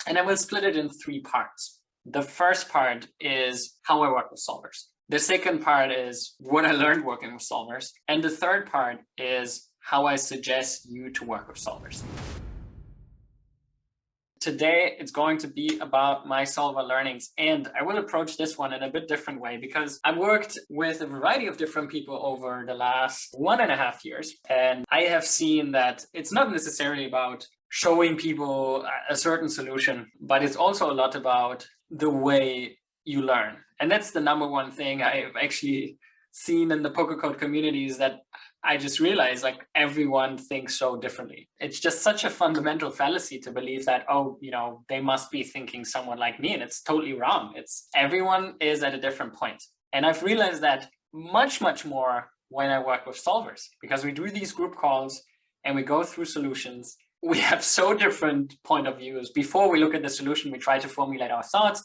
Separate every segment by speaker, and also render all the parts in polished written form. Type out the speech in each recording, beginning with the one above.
Speaker 1: And I will split it in 3 parts. The first part is how I work with solvers. The second part is what I learned working with solvers. And the third part is how I suggest you to work with solvers. Today, it's going to be about my solver learnings, and I will approach this one in a bit different way because I've worked with a variety of different people over the last 1.5 years, and I have seen that it's not necessarily about showing people a certain solution, but it's also a lot about the way you learn. And that's the number one thing I've actually seen in the Pokercode communities, that I just realized like everyone thinks so differently. It's just such a fundamental fallacy to believe that, oh, they must be thinking somewhat like me. And it's totally wrong. It's everyone is at a different point. And I've realized that much, much more when I work with solvers, because we do these group calls and we go through solutions. We have so different point of views. Before we look at the solution, we try to formulate our thoughts.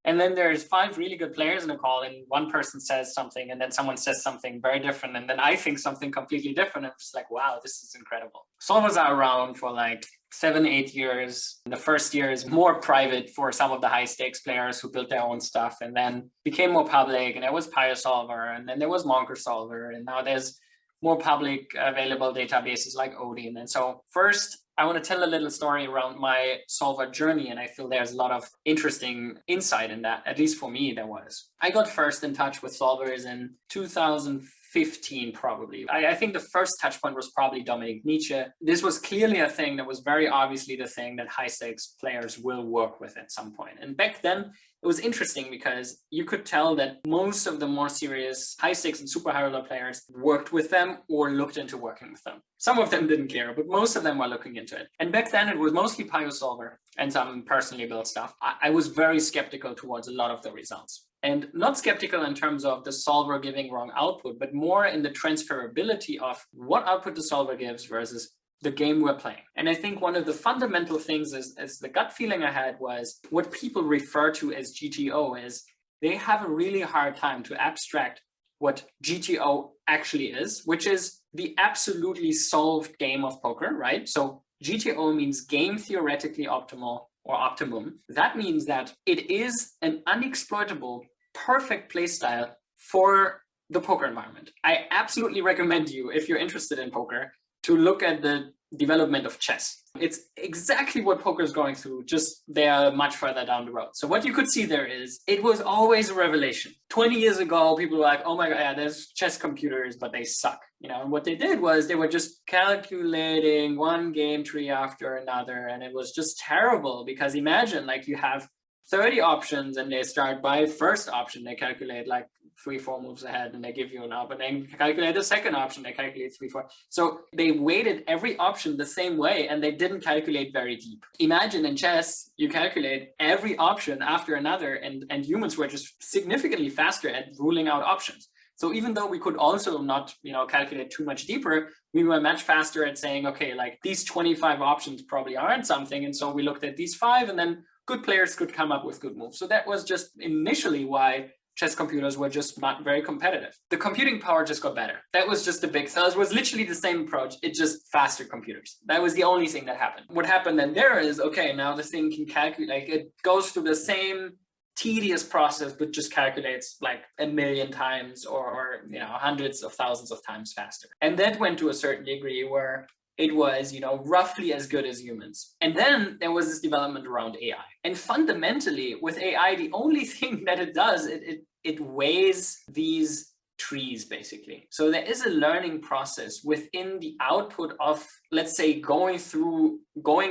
Speaker 1: And then there's 5 really good players in a call, and one person says something, and then someone says something very different, and then I think something completely different. And it's like, wow, this is incredible. Solvers are around for like 7-8 years. The first year is more private for some of the high stakes players who built their own stuff and then became more public. And there was PioSolver, and then there was Monker Solver, and now there's more public available databases like Odin. And so first, I want to tell a little story around my solver journey, and I feel there's a lot of interesting insight in that. At least for me, there was. I got first in touch with solvers in 2015, probably. I think the first touch point was probably Dominic Nietzsche. This was clearly a thing that was very obviously the thing that high stakes players will work with at some point. And back then, it was interesting because you could tell that most of the more serious high stakes and super high roller players worked with them or looked into working with them. Some of them didn't care, but most of them were looking into it. And back then it was mostly PioSolver and some personally built stuff. I was very skeptical towards a lot of the results. And not skeptical in terms of the solver giving wrong output, but more in the transferability of what output the solver gives versus the game we're playing. And I think one of the fundamental things is the gut feeling I had was what people refer to as GTO is they have a really hard time to abstract what GTO actually is, which is the absolutely solved game of poker, right? So GTO means game theoretically optimal or optimum. That means that it is an unexploitable, perfect playstyle for the poker environment. I absolutely recommend you, if you're interested in poker, to look at the development of chess. It's exactly what poker is going through, just they're much further down the road. So what you could see there is, it was always a revelation. 20 years ago, people were like, oh my God, yeah, there's chess computers, but they suck. And what they did was they were just calculating one game tree after another. And it was just terrible because imagine like you have 30 options and they start by first option, they calculate like 3-4 moves ahead and they give you an up, and then calculate the second option, they calculate 3-4. So they weighted every option the same way and they didn't calculate very deep. Imagine in chess, you calculate every option after another, and humans were just significantly faster at ruling out options. So even though we could also not, calculate too much deeper, we were much faster at saying, okay, like these 25 options probably aren't something. And so we looked at these 5, and then good players could come up with good moves. So that was just initially why chess computers were just not very competitive. The computing power just got better. That was just the big thing. It was literally the same approach. It's just faster computers. That was the only thing that happened. What happened then there is, okay, now the thing can calculate, like it goes through the same tedious process, but just calculates like 1 million times or hundreds of thousands of times faster. And that went to a certain degree where it was, roughly as good as humans. And then there was this development around AI. And fundamentally, with AI, the only thing that it does, it weighs these trees, basically. So there is a learning process within the output of, let's say, going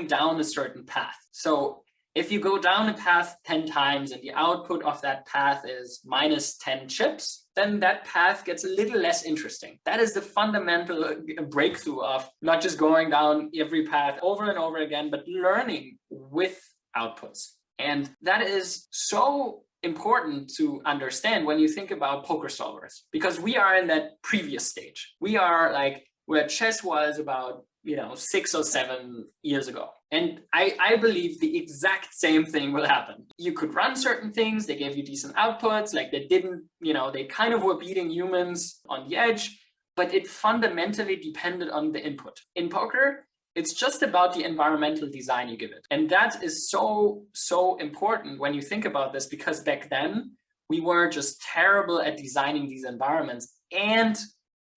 Speaker 1: down a certain path. So if you go down a path 10 times and the output of that path is minus 10 chips, then that path gets a little less interesting. That is the fundamental breakthrough of not just going down every path over and over again, but learning with outputs. And that is so important to understand when you think about poker solvers, because we are in that previous stage. We are like where chess was about 6 or 7 years ago. And I believe the exact same thing will happen. You could run certain things, they gave you decent outputs, like they didn't, they kind of were beating humans on the edge, but it fundamentally depended on the input. In poker, It's just about the environmental design you give it. And that is so, so important when you think about this, because back then we were just terrible at designing these environments and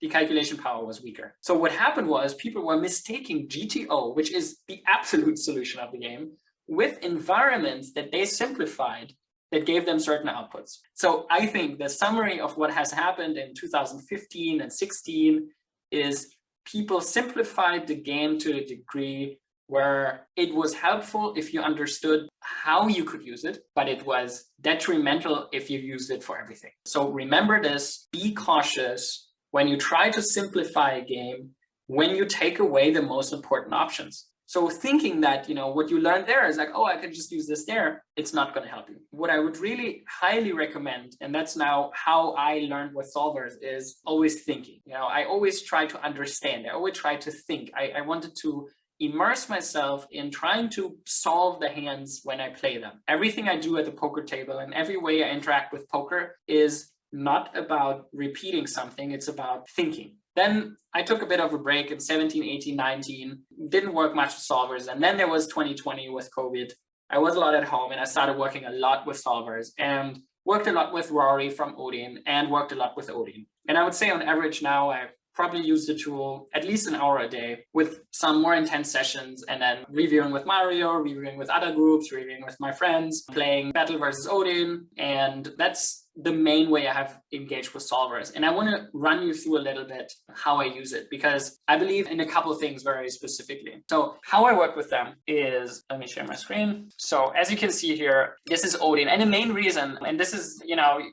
Speaker 1: the calculation power was weaker. So what happened was people were mistaking GTO, which is the absolute solution of the game, with environments that they simplified that gave them certain outputs. So I think the summary of what has happened in 2015 and 16 is people simplified the game to a degree where it was helpful if you understood how you could use it, but it was detrimental if you used it for everything. So remember this, be cautious when you try to simplify a game, when you take away the most important options. So thinking that, what you learned there is like, oh, I can just use this there, it's not going to help you. What I would really highly recommend, and that's now how I learned with solvers, is always thinking. I always try to understand. I always try to think. I wanted to immerse myself in trying to solve the hands when I play them. Everything I do at the poker table and every way I interact with poker is not about repeating something, it's about thinking. Then I took a bit of a break in 17, 18, 19, didn't work much with solvers. And then there was 2020 with COVID. I was a lot at home and I started working a lot with solvers and worked a lot with Rory from Odin and worked a lot with Odin. And I would say on average now, I probably use the tool at least an hour a day with some more intense sessions, and then reviewing with Mario, reviewing with other groups, reviewing with my friends, playing Battle versus Odin. And that's the main way I have engaged with solvers. And I want to run you through a little bit how I use it, because I believe in a couple of things very specifically. So how I work with them is, let me share my screen. So as you can see here, this is Odin. And the main reason, and this is,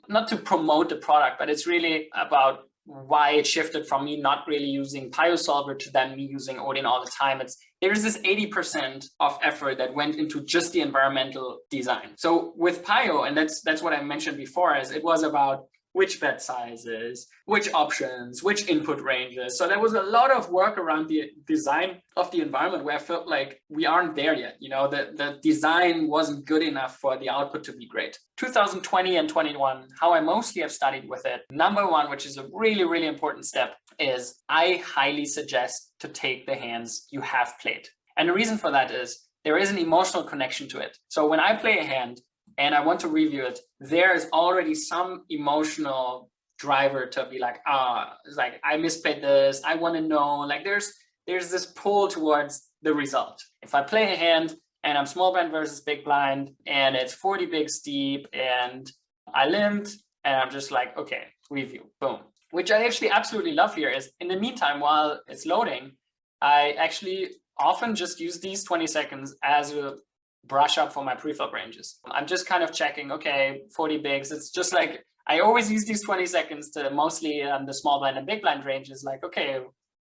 Speaker 1: not to promote the product, but it's really about why it shifted from me not really using PioSolver to then me using Odin all the time. There's this 80% of effort that went into just the environmental design. So with Pio, and that's what I mentioned before, is it was about which bet sizes, which options, which input ranges. So there was a lot of work around the design of the environment where I felt like we aren't there yet. The design wasn't good enough for the output to be great. 2020 and 21, how I mostly have studied with it. Number one, which is a really, really important step, is I highly suggest to take the hands you have played. And the reason for that is there is an emotional connection to it. So when I play a hand, and I want to review it, there is already some emotional driver to be like, it's like, I misplayed this, I want to know, like there's this pull towards the result. If I play a hand and I'm small blind versus big blind and it's 40 bigs deep and I limped and I'm just like, okay, review, boom. Which I actually absolutely love here is, in the meantime, while it's loading, I actually often just use these 20 seconds as a brush up for my preflop ranges. I'm just kind of checking, okay, 40 bigs. It's just like, I always use these 20 seconds to mostly the small blind and big blind ranges, like, okay,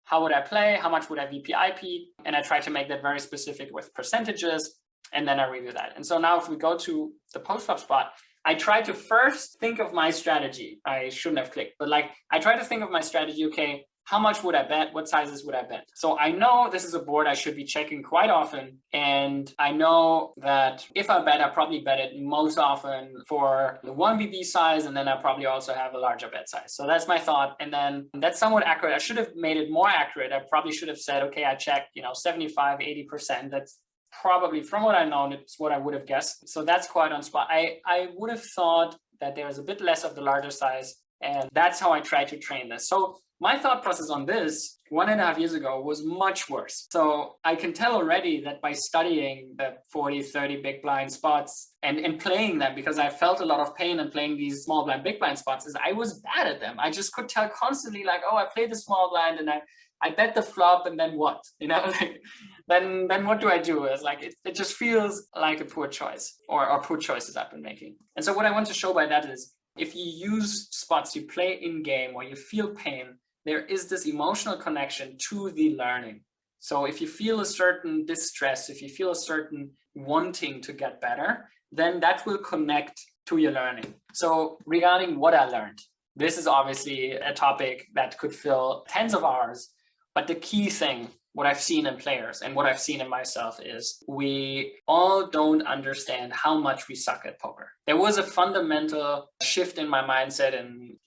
Speaker 1: how would I play? How much would I VP-IP? And I try to make that very specific with percentages, and then I review that. And so now if we go to the post-flop spot, I try to first think of my strategy. I shouldn't have clicked, but like, I try to think of my strategy, okay, how much would I bet? What sizes would I bet? So I know this is a board I should be checking quite often. And I know that if I bet, I probably bet it most often for the 1BB size. And then I probably also have a larger bet size. So that's my thought. And then that's somewhat accurate. I should have made it more accurate. I probably should have said, okay, I checked, 75, 80%. That's probably, from what I know, it's what I would have guessed. So that's quite on spot. I would have thought that there's a bit less of the larger size. And that's how I try to train this. So my thought process on this 1.5 years ago was much worse. So I can tell already that by studying the 40, 30 big blind spots and playing them, because I felt a lot of pain in playing these small blind, big blind spots, is I was bad at them. I just could tell constantly like, oh, I played the small blind and I bet the flop, and then what? Then what do I do? It's like, it just feels like a poor choice or poor choices I've been making. And so what I want to show by that is, if you use spots you play in game or you feel pain, there is this emotional connection to the learning. So if you feel a certain distress, if you feel a certain wanting to get better, then that will connect to your learning. So regarding what I learned, this is obviously a topic that could fill tens of hours, but the key thing, what I've seen in players and what I've seen in myself, is we all don't understand how much we suck at poker. There was a fundamental shift in my mindset in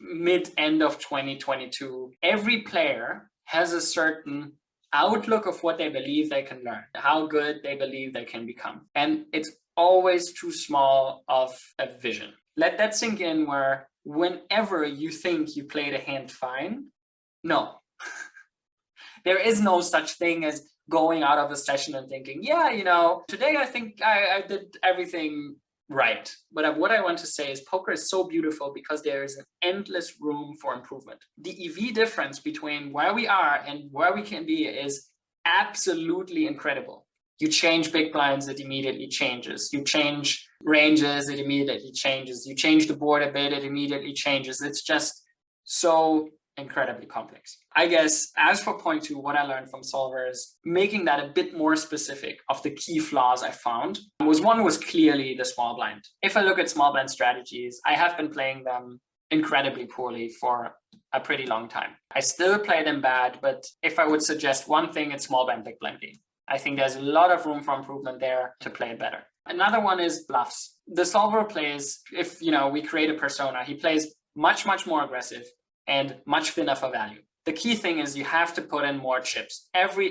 Speaker 1: end of 2022. Every player has a certain outlook of what they believe they can learn, how good they believe they can become. And it's always too small of a vision. Let that sink in, where whenever you think you played a hand fine, no. There is no such thing as going out of a session and thinking, yeah, you know, today I think I did everything right. But what I want to say is poker is so beautiful because there is an endless room for improvement. The EV difference between where we are and where we can be is absolutely incredible. You change big blinds, it immediately changes. You change ranges, it immediately changes. You change the board a bit, it immediately changes. It's just so incredibly complex. I guess as for point two, what I learned from Solver is making that a bit more specific of the key flaws I found. One was clearly the small blind. If I look at small blind strategies, I have been playing them incredibly poorly for a pretty long time. I still play them bad, but if I would suggest one thing, it's small blind, big blind game. I think there's a lot of room for improvement there to play it better. Another one is bluffs. The Solver plays, if we create a persona, he plays much, much more aggressive and much thinner for value. The key thing is you have to put in more chips.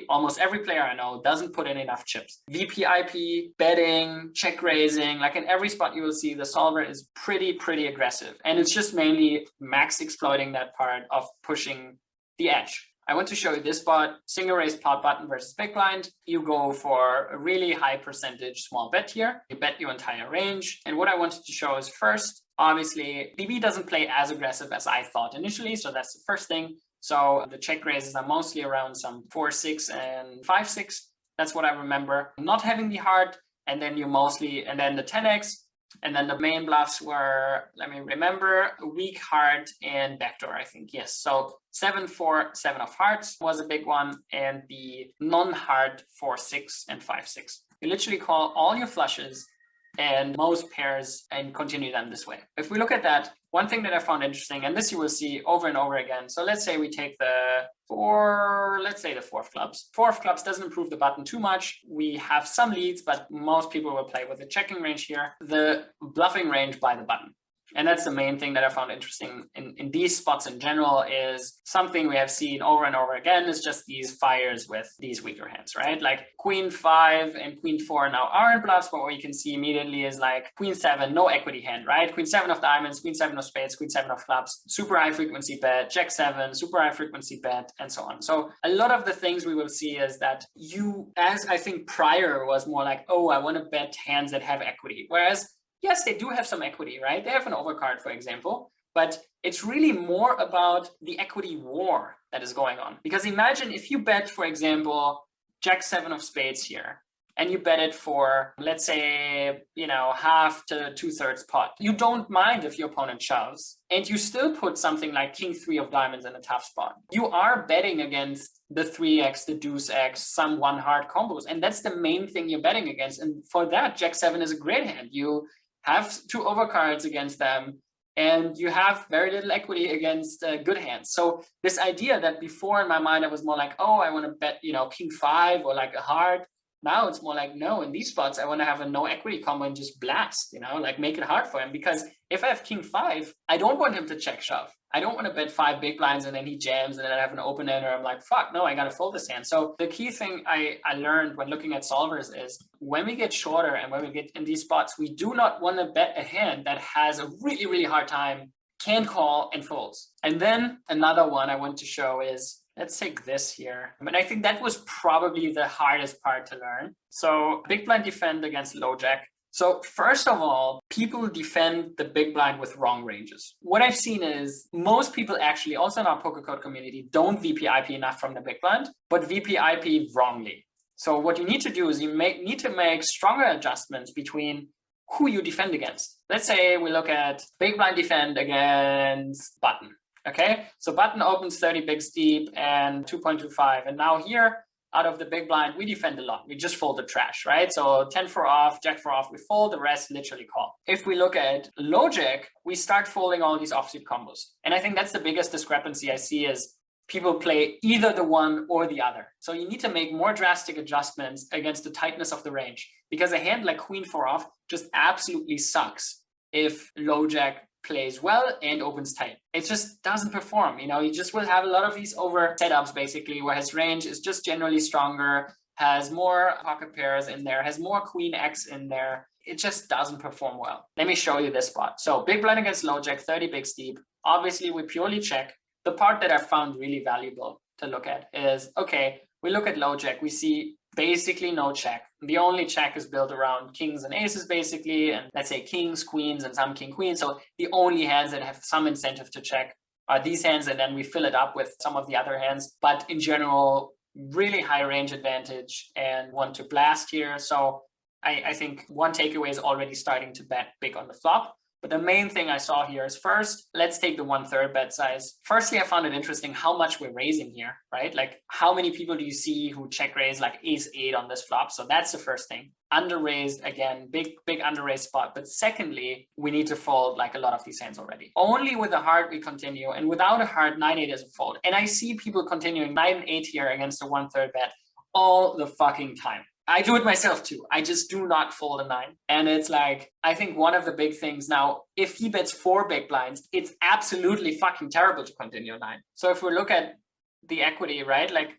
Speaker 1: Almost every player I know doesn't put in enough chips. VPIP, betting, check raising, like in every spot you will see the Solver is pretty aggressive. And it's just mainly max exploiting that part of pushing the edge. I want to show you this spot, single raise pot button versus big blind. You go for a really high percentage small bet here. You bet your entire range. And what I wanted to show is first, obviously, DB doesn't play as aggressive as I thought initially. So that's the first thing. So the check raises are mostly around some 4-6 and 5-6. That's what I remember. Not having the heart, and then and then the 10x. And then the main bluffs were, let me remember, weak heart and backdoor, I think. Yes. So 7-4, 7 of hearts was a big one. And the non-heart 4-6 and 5-6. You literally call all your flushes and most pairs and continue them this way. If we look at that, one thing that I found interesting, and this you will see over and over again. So let's say we take the four of clubs. 4 of clubs doesn't improve the button too much. We have some leads, but most people will play with the checking range here, the bluffing range by the button. And that's the main thing that I found interesting in these spots in general, is something we have seen over and over again is just these fires with these weaker hands, right? Like Queen 5 and Queen 4 now aren't bluffs, but what you can see immediately is like Queen 7, no equity hand, right? Queen 7 of diamonds, Queen 7 of spades, Queen 7 of clubs, super high frequency bet, Jack 7, super high frequency bet, and so on. So a lot of the things we will see is that as I think prior was more like, oh, I want to bet hands that have equity. Whereas yes, they do have some equity, right? They have an overcard, for example, but it's really more about the equity war that is going on. Because imagine if you bet, for example, Jack 7 of spades here, and you bet it for, let's say, half to 2/3 pot. You don't mind if your opponent shoves, and you still put something like King 3 of diamonds in a tough spot. You are betting against the 3x, the deuce x, some one heart combos, and that's the main thing you're betting against. And for that, Jack 7 is a great hand. You have 2 overcards against them, and you have very little equity against good hands. So this idea that before in my mind, I was more like, oh, I want to bet, King 5 or like a heart. Now it's more like, no, in these spots, I want to have a no equity combo and just blast, like make it hard for him. Because if I have King 5, I don't want him to check shove. I don't want to bet 5 big blinds and then he jams and then I have an open ender. I'm like, fuck, no, I got to fold this hand. So the key thing I learned when looking at solvers is when we get shorter and when we get in these spots, we do not want to bet a hand that has a really, really hard time, can call and folds. And then another one I want to show is, let's take this here. I think that was probably the hardest part to learn. So big blind defend against low jack. So first of all, people defend the big blind with wrong ranges. What I've seen is most people actually, also in our Pokercode community, don't VPIP enough from the big blind, but VPIP wrongly. So what you need to do is you need to make stronger adjustments between who you defend against. Let's say we look at big blind defend against button. Okay, so button opens 30 bigs deep and 2.25. And now here, out of the big blind, we defend a lot. We just fold the trash, right? So 10-4 off, Jack-4 off, we fold, the rest literally call. If we look at low jack, we start folding all these offsuit combos. And I think that's the biggest discrepancy I see is people play either the one or the other. So you need to make more drastic adjustments against the tightness of the range, because a hand like Queen 4 off just absolutely sucks if low jack plays well and opens tight. It just doesn't perform. You just will have a lot of these over setups basically, where his range is just generally stronger, has more pocket pairs in there, has more queen X in there. It just doesn't perform well. Let me show you this spot. So big blind against low jack, 30 big steep. Obviously we purely check. The part that I found really valuable to look at is, okay, we look at low jack, we see basically no check. The only check is built around kings and aces basically, and let's say kings, queens, and some king, queen. So the only hands that have some incentive to check are these hands, and then we fill it up with some of the other hands. But in general, really high range advantage and want to blast here. So I think one takeaway is already starting to bet big on the flop. But the main thing I saw here is, first, let's take the 1/3 bet size. Firstly, I found it interesting how much we're raising here, right? Like, how many people do you see who check raise like ace-8 on this flop? So that's the first thing. Under raised, again, big under raised spot. But secondly, we need to fold like a lot of these hands already. Only with a heart we continue, and without a heart, 9-8 is a fold. And I see people continuing 9-8 here against the 1/3 bet all the fucking time. I do it myself too. I just do not fold a 9. And it's like, I think one of the big things now, if he bets 4 big blinds, it's absolutely fucking terrible to continue a 9. So if we look at the equity, right, like,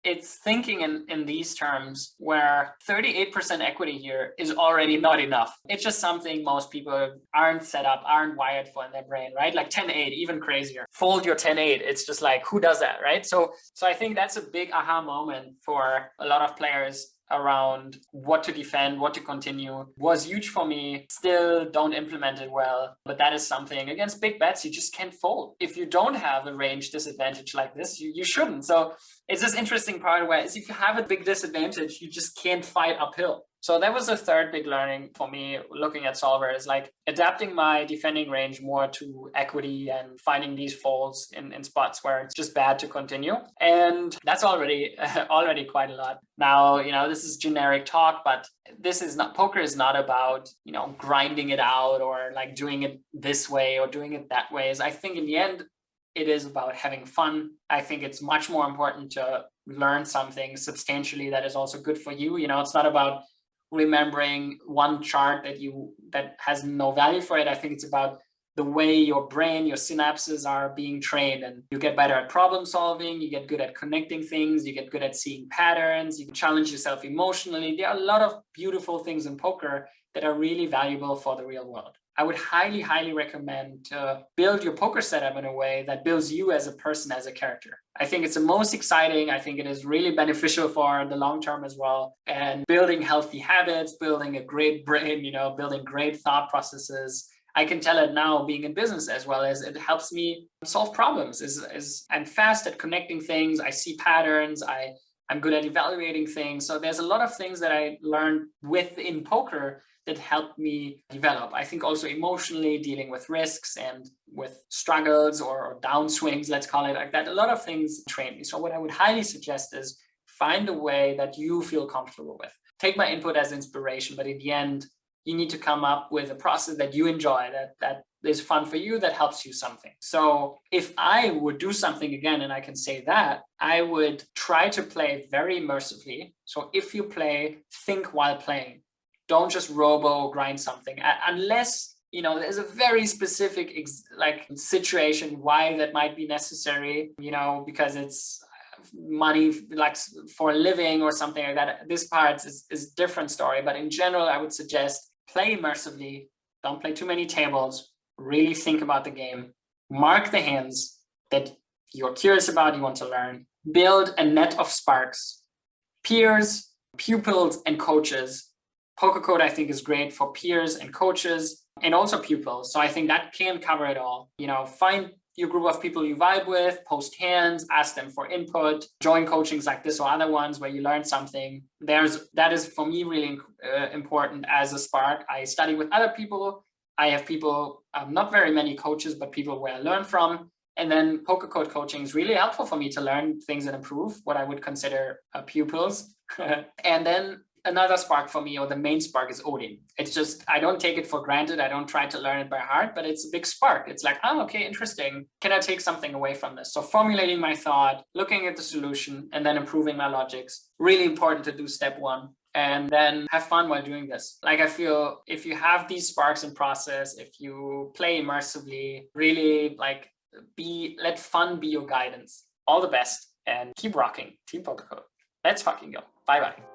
Speaker 1: it's thinking in these terms where 38% equity here is already not enough. It's just something most people aren't set up, aren't wired for in their brain, right? Like 10-8, even crazier. Fold your 10-8. It's just like, who does that, right? So I think that's a big aha moment for a lot of players around what to defend, what to continue. Was huge for me. Still don't implement it well, but that is something against big bets you just can't fold. If you don't have a range disadvantage like this, you shouldn't. So it's this interesting part where if you have a big disadvantage, you just can't fight uphill. So that was the third big learning for me looking at solver, is like adapting my defending range more to equity and finding these folds in spots where it's just bad to continue. And that's already quite a lot. Now, this is generic talk, but poker is not about, grinding it out or like doing it this way or doing it that way. I think in the end, it is about having fun. I think it's much more important to learn something substantially that is also good for you. It's not about remembering one chart that has no value for it. I think it's about the way your brain, your synapses are being trained, and you get better at problem solving, you get good at connecting things, you get good at seeing patterns, you can challenge yourself emotionally. There are a lot of beautiful things in poker that are really valuable for the real world. I would highly, highly recommend to build your poker setup in a way that builds you as a person, as a character. I think it's the most exciting. I think it is really beneficial for the long term as well. And building healthy habits, building a great brain, building great thought processes. I can tell it now, being in business as well, as it helps me solve problems. I'm fast at connecting things. I see patterns. I'm good at evaluating things. So there's a lot of things that I learned within poker that helped me develop. I think also emotionally, dealing with risks and with struggles or downswings, let's call it like that. A lot of things trained me. So what I would highly suggest is find a way that you feel comfortable with. Take my input as inspiration, but in the end, you need to come up with a process that you enjoy, that is fun for you, that helps you something. So if I would do something again, and I can say that, I would try to play very immersively. So if you play, think while playing. Don't just robo grind something unless, there's a very specific situation why that might be necessary, because it's money like for a living or something like that. This part is a different story. But in general, I would suggest play immersively. Don't play too many tables. Really think about the game. Mark the hands that you're curious about, you want to learn. Build a net of sparks. Peers, pupils, and coaches. Pokercode, I think, is great for peers and coaches and also pupils. So I think that can cover it all. Find your group of people you vibe with, post hands, ask them for input, join coachings like this or other ones where you learn something. That is for me really important as a spark. I study with other people. I have people, not very many coaches, but people where I learn from. And then Pokercode coaching is really helpful for me to learn things and improve what I would consider pupils. And then another spark for me, or the main spark, is Odin. It's just, I don't take it for granted. I don't try to learn it by heart, but it's a big spark. It's like, oh, okay, interesting. Can I take something away from this? So formulating my thought, looking at the solution, and then improving my logics. Really important to do step one. and then have fun while doing this. Like, I feel if you have these sparks in process, if you play immersively, really like let fun be your guidance. All the best and keep rocking. Team Pokercode. Let's fucking go. Bye bye.